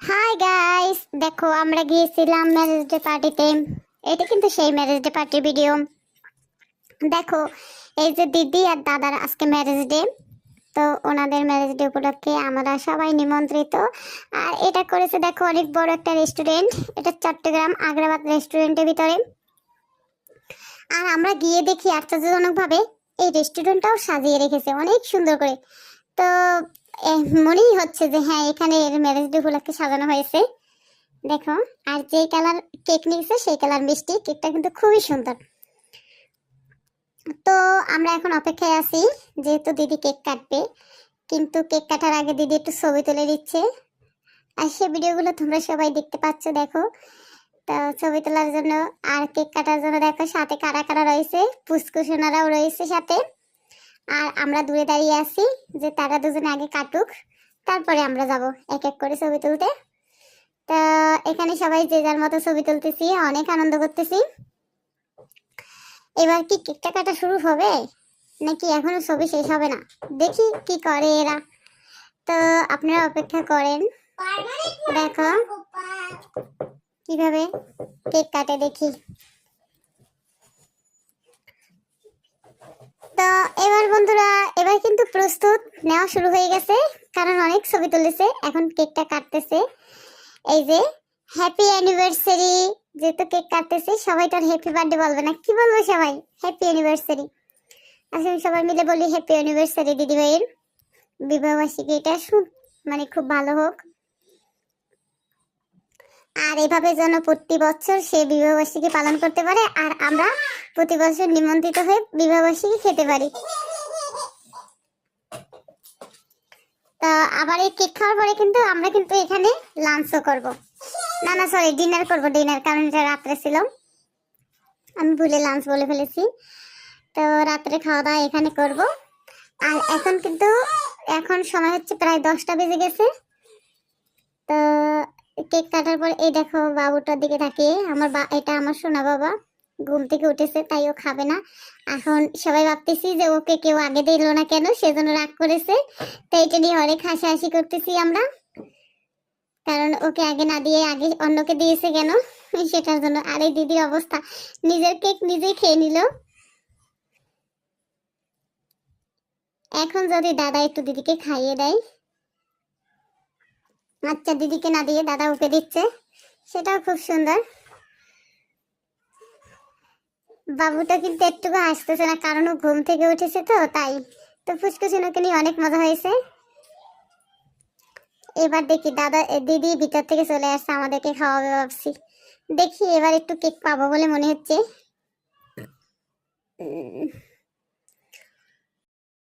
Hi guys, দেখো আমরা গিয়েছিলাম ম্যারেজ ডে পার্টিতে। এটা কিন্তু সেই ম্যারেজ ডে পার্টির ভিডিও। দেখো, এই যে দিদি আর দাদার আজকে ম্যারেজ ডে। তো ওনাদের ম্যারেজ ডে উপলক্ষে আমরা সবাই নিমন্ত্রিত। আর এটা করেছে দেখো অনেক বড় একটা রেস্টুরেন্ট। এটা চট্টগ্রাম আগ্রাবাদ রেস্টুরেন্টের ভিতরে। আর আমরা গিয়ে দেখি আশ্চর্যজনকভাবে এই রেস্টুরেন্টটাও সাজিয়ে রেখেছে অনেক সুন্দর করে। তো মনেই হচ্ছে যে হ্যাঁ, এখানে ম্যারেজ ডে উপলক্ষে সাজানো হয়েছে। দেখো, আর যে কালার কেক নিয়েছে সেই কালার মিষ্টি। কেকটা কিন্তু খুবই সুন্দর। তো আমরা এখন অপেক্ষায় আছি, যেহেতু দিদি কেক কাটবে। কিন্তু কেক কাটার আগে দিদি একটু ছবি তুলে দিচ্ছে। আর সেই ভিডিওগুলো তোমরা সবাই দেখতে পাচ্ছ। দেখো, তো ছবি তোলার জন্য আর কেক কাটার জন্য দেখো সাথে কারা কারা রয়েছে, পুষ্কুসোনারাও রয়েছে সাথে। আর আমরা দূরে দাঁড়িয়ে আছি যে তারা দুজনে আগে কাটুক, তারপরে আমরা যাব এক এক করে ছবি তুলতে। তা এখানে সবাই যে যার মতো ছবি তুলতেছি, অনেক আনন্দ করতেছি। এবার কি কেকটা কাটা শুরু হবে নাকি এখনো ছবি শেষ হবে না, দেখি কি করে এরা। তো আপনারা অপেক্ষা করেন, দেখো কিভাবে কেক কাটে দেখি। তো এবার বন্ধুরা, এবার কিন্তু প্রস্তুত নেওয়া শুরু হয়ে গেছে, কারণ অনেক ছবি তুলেছে। এখন কেকটা কাটতেছে। এই যে হ্যাপি অ্যানিভার্সারি, যেহেতু কেক কাটতেছে সবাই তো হ্যাপি বার্থডে বলবে না, কি বলবো সবাই হ্যাপি অ্যানিভার্সারি। আসলে সবাই মিলে বলি হ্যাপি অ্যানিভার্সারি দিদি ভাইয়ের বিবাহবার্ষিকী। এটা মানে খুব ভালো হোক। আর এভাবে যেন প্রতি বছর সে বিবাহবার্ষিকী পালন করতে পারে, আর আমরা প্রতি বছর নিমন্ত্রিত হয়ে বিবাহবার্ষিকী খেতে পারি। তা আবার এই কেক খাওয়ার পরে কিন্তু আমরা কিন্তু এখানে লাঞ্চও করব। না না সরি, ডিনার করব। ডিনার, কারণ এটা রাত্রে ছিল, আমি ভুলে লাঞ্চ বলে ফেলেছি। তো রাত্রে খাওয়া দাওয়া এখানে করব। আর এখন সময় হচ্ছে প্রায় 10টা বেজে গেছে। তো কেক কাটার পর এই দেখো বাবুটার দিকে তাকিয়ে, এটা আমার সোনা বাবা ঘুম থেকে উঠেছে, তাই ও খাবে না। এখন সবাই ভাবতেছি যে ওকে কেউ আগে দিল না কেন, সেজন্য রাগ করেছে। তো এটা নিয়ে অনেক হাসাহাসি করতেছি আমরা, কারণ ওকে আগে না দিয়ে আগে অন্যকে দিয়েছে কেন, সেটার জন্য। আর এই দিদির অবস্থা, নিজের কেক নিজেই খেয়ে নিল। এখন যদি দাদা একটু দিদিকে খাইয়ে দেয়, আচ্ছা দিদিকে না দিয়ে দাদা ওকে দিচ্ছে, সেটাও খুব সুন্দর। বাবুটা কিন্তু একটুকু হাসতেছে না, কারণ ও ঘুম থেকে উঠেছে তো তাই। তো ফুসকুসিন ওকে নিয়ে অনেক মজা হয়েছে। এবার দেখি দিদি ভিতর থেকে চলে আসছে, আমাদেরকে খাওয়াবে ভাবছি। দেখি এবার একটু কেক পাবো বলে মনে হচ্ছে।